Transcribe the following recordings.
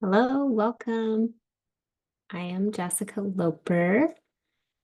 Hello, welcome. I am Jessica Loper,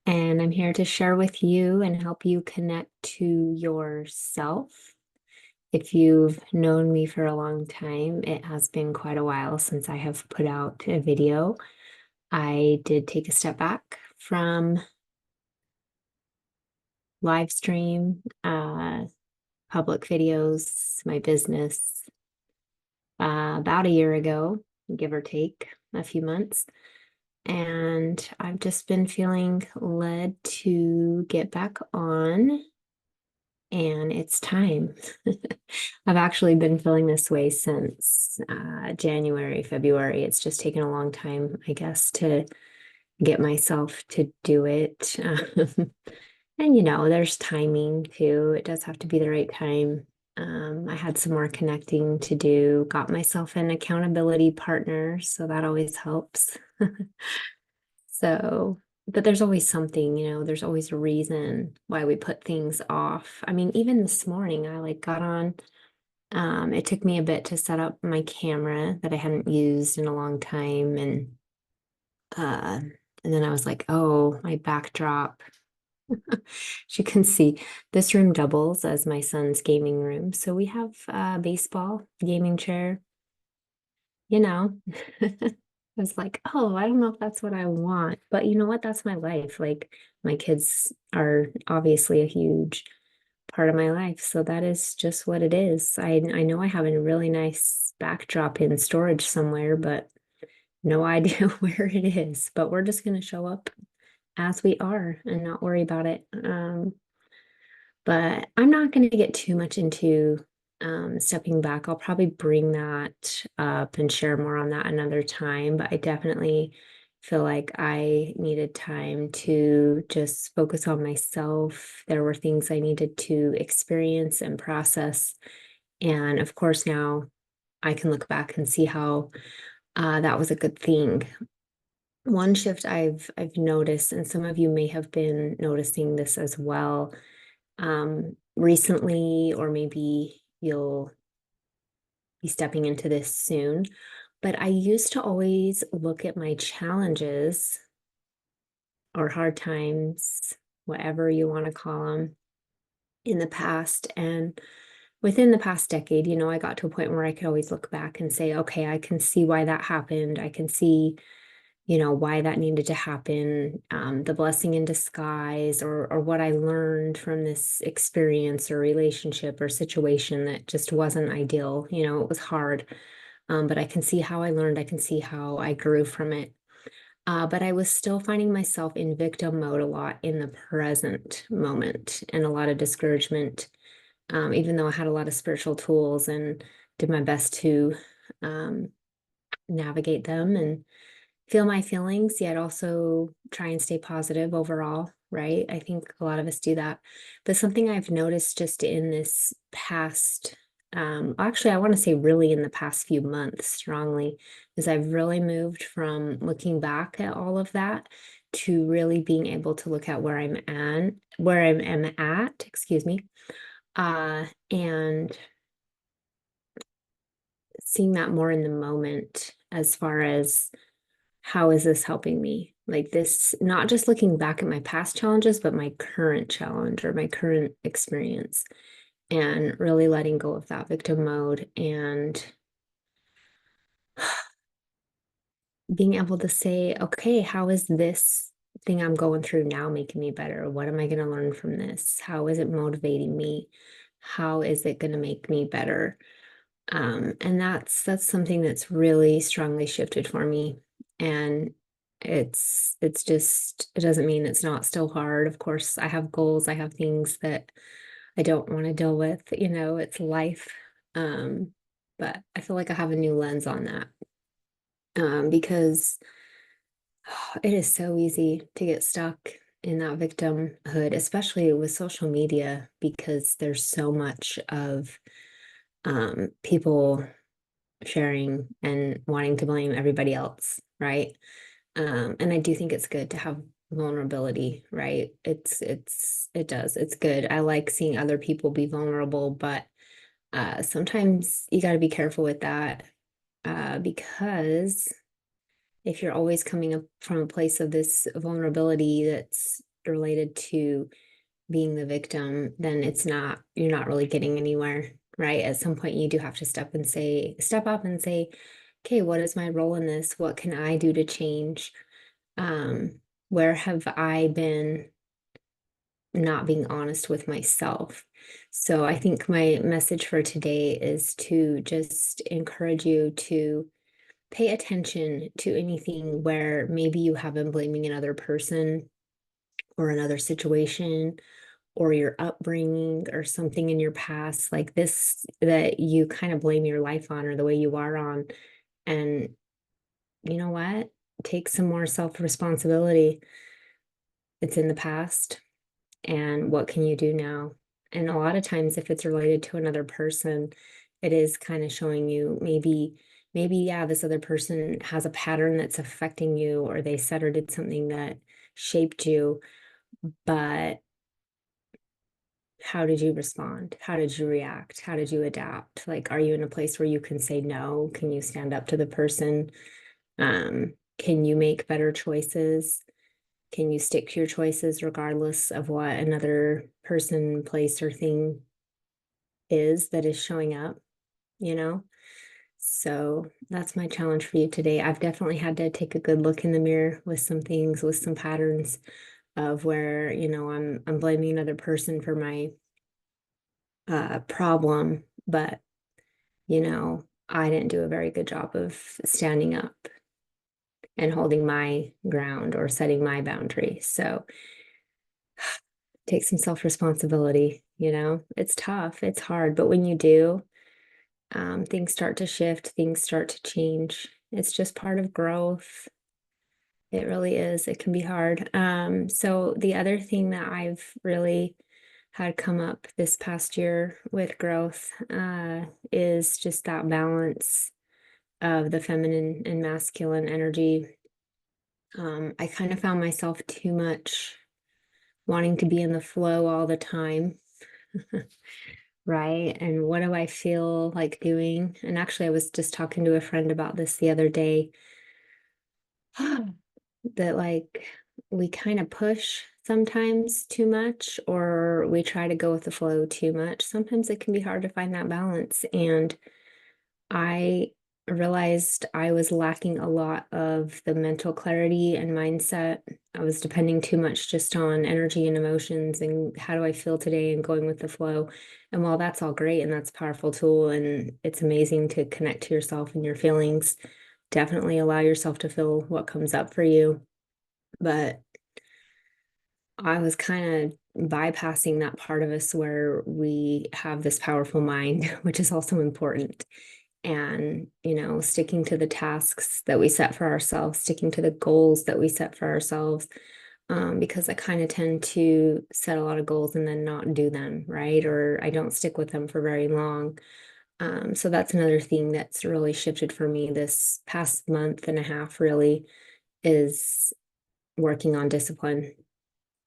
and I'm here to share with you and help you connect to yourself. If you've known me for a long time, it has been quite a while since I have put out a video. I did take a step back from live stream, public videos, my business, about a year ago, give or take a few months. And I've just been feeling led to get back on, and it's time. I've actually been feeling this way since January, February. It's just taken a long time, I guess, to get myself to do it. And there's timing too. It does have to be the right time. I had some more connecting to do, got myself an accountability partner, so that always helps. So, but there's always something, there's always a reason why we put things off. I mean, even this morning, I got on, it took me a bit to set up my camera that I hadn't used in a long time. And then I was like, oh, my backdrop. As you can see, this room doubles as my son's gaming room. So we have a baseball gaming chair, you know. I was like, oh, I don't know if that's what I want, but you know what? That's my life. My kids are obviously a huge part of my life, so that is just what it is. I know I have a really nice backdrop in storage somewhere, but no idea where it is. But we're just gonna show up as we are and not worry about it. But I'm not going to get too much into stepping back. I'll probably bring that up and share more on that another time. But I definitely feel like I needed time to just focus on myself. There were things I needed to experience and process. And of course, now I can look back and see how that was a good thing. One shift I've noticed, and some of you may have been noticing this as well, recently, or maybe you'll be stepping into this soon. But I used to always look at my challenges or hard times, whatever you want to call them, in the past. And within the past decade, I got to a point where I could always look back and say, okay, I can see why that happened. I can see why that needed to happen, the blessing in disguise, or what I learned from this experience or relationship or situation that just wasn't ideal. It was hard, but I can see how I learned. I can see how I grew from it. But I was still finding myself in victim mode a lot in the present moment and a lot of discouragement, even though I had a lot of spiritual tools and did my best to um, navigate them and feel my feelings, yet also try and stay positive overall, right? I think a lot of us do that. But something I've noticed just in this past, actually, I want to say really in the past few months strongly, is I've really moved from looking back at all of that to really being able to look at where I'm at, excuse me, and seeing that more in the moment as far as how is this helping me? Like this, not just looking back at my past challenges, but my current challenge or my current experience, and really letting go of that victim mode and being able to say, okay, how is this thing I'm going through now making me better? What am I going to learn from this? How is it motivating me? How is it going to make me better? And that's something that's really strongly shifted for me. And it's just, it doesn't mean it's not still hard. Of course, I have goals, I have things that I don't want to deal with, it's life. Um, but I feel like I have a new lens on that. Because it is so easy to get stuck in that victimhood, especially with social media, because there's so much of people sharing and wanting to blame everybody else, right? And I do think it's good to have vulnerability, right? It's good. I like seeing other people be vulnerable, but sometimes you got to be careful with that. because if you're always coming up from a place of this vulnerability that's related to being the victim, then you're not really getting anywhere, right? At some point, you do have to step up and say, okay, what is my role in this? What can I do to change? Where have I been not being honest with myself? So I think my message for today is to just encourage you to pay attention to anything where maybe you have been blaming another person or another situation or your upbringing or something in your past like this that you kind of blame your life on or the way you are on. And you know what? Take some more self-responsibility. It's in the past. And what can you do now? And a lot of times, if it's related to another person, it is kind of showing you maybe, yeah, this other person has a pattern that's affecting you, or they said or did something that shaped you. But how did you respond? How did you react? How did you adapt? Like, are you in a place where you can say no? Can you stand up to the person? Can you make better choices? Can you stick to your choices regardless of what another person, place, or thing is that is showing up, you know? So that's my challenge for you today. I've definitely had to take a good look in the mirror with some things, with some patterns of where, I'm blaming another person for my problem, but I didn't do a very good job of standing up and holding my ground or setting my boundaries. So take some self-responsibility, it's tough, it's hard, but when you do, things start to shift, things start to change. It's just part of growth. It really is. It can be hard. So the other thing that I've really had come up this past year with growth is just that balance of the feminine and masculine energy. I kind of found myself too much wanting to be in the flow all the time. Right. And what do I feel like doing? And actually, I was just talking to a friend about this the other day that like we kind of push sometimes too much, or we try to go with the flow too much. Sometimes it can be hard to find that balance. And I realized I was lacking a lot of the mental clarity and mindset. I was depending too much just on energy and emotions and how do I feel today and going with the flow. And while that's all great and that's a powerful tool and it's amazing to connect to yourself and your feelings, definitely allow yourself to feel what comes up for you. But I was kind of bypassing that part of us where we have this powerful mind, which is also important. And, sticking to the tasks that we set for ourselves, sticking to the goals that we set for ourselves. Because I kind of tend to set a lot of goals and then not do them, right? Or I don't stick with them for very long. So that's another thing that's really shifted for me this past month and a half, really, is working on discipline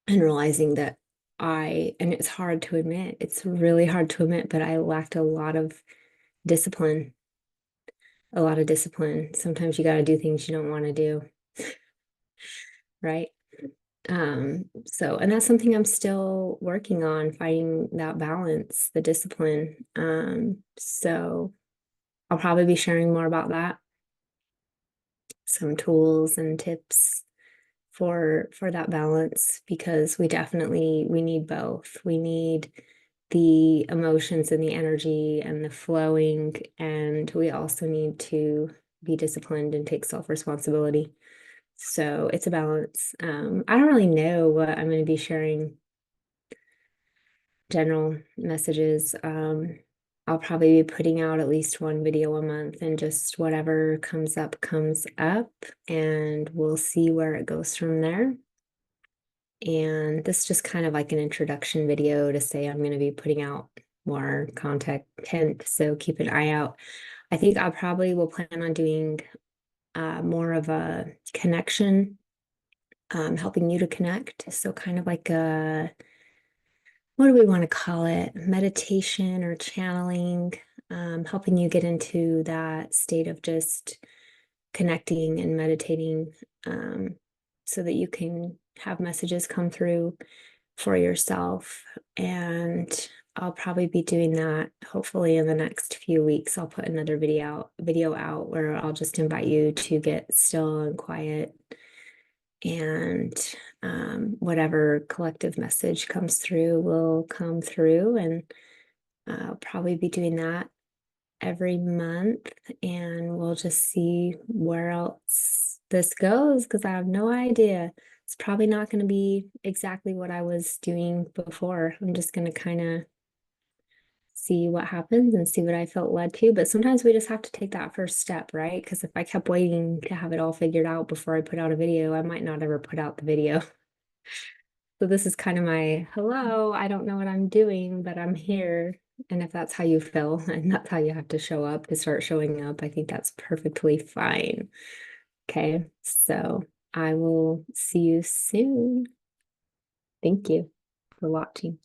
and realizing that and it's hard to admit, it's really hard to admit, but I lacked discipline, a lot of discipline. Sometimes you got to do things you don't want to do, right? And that's something I'm still working on, finding that balance, the discipline. So I'll probably be sharing more about that, some tools and tips for that balance, because we need both. We need the emotions and the energy and the flowing, and we also need to be disciplined and take self-responsibility. So it's a balance. I don't really know what I'm going to be sharing, general messages. I'll probably be putting out at least one video a month, and just whatever comes up, and we'll see where it goes from there. And this is just kind of like an introduction video to say I'm going to be putting out more content, so keep an eye out. I think I probably will plan on doing more of a connection, helping you to connect. So kind of like what do we want to call it? Meditation or channeling. helping you get into that state of just connecting and meditating, so that you can have messages come through for yourself. And I'll probably be doing that hopefully in the next few weeks. I'll put another video out where I'll just invite you to get still and quiet, and whatever collective message comes through will come through. And I'll probably be doing that every month, and we'll just see where else this goes, because I have no idea. It's probably not going to be exactly what I was doing before. I'm just going to kind of see what happens and see what I felt led to. But sometimes we just have to take that first step, right? Because if I kept waiting to have it all figured out before I put out a video, I might not ever put out the video. So this is kind of my hello, I don't know what I'm doing, but I'm here. And if that's how you feel and that's how you have to show up to start showing up, I think that's perfectly fine. Okay, so I will see you soon. Thank you for watching.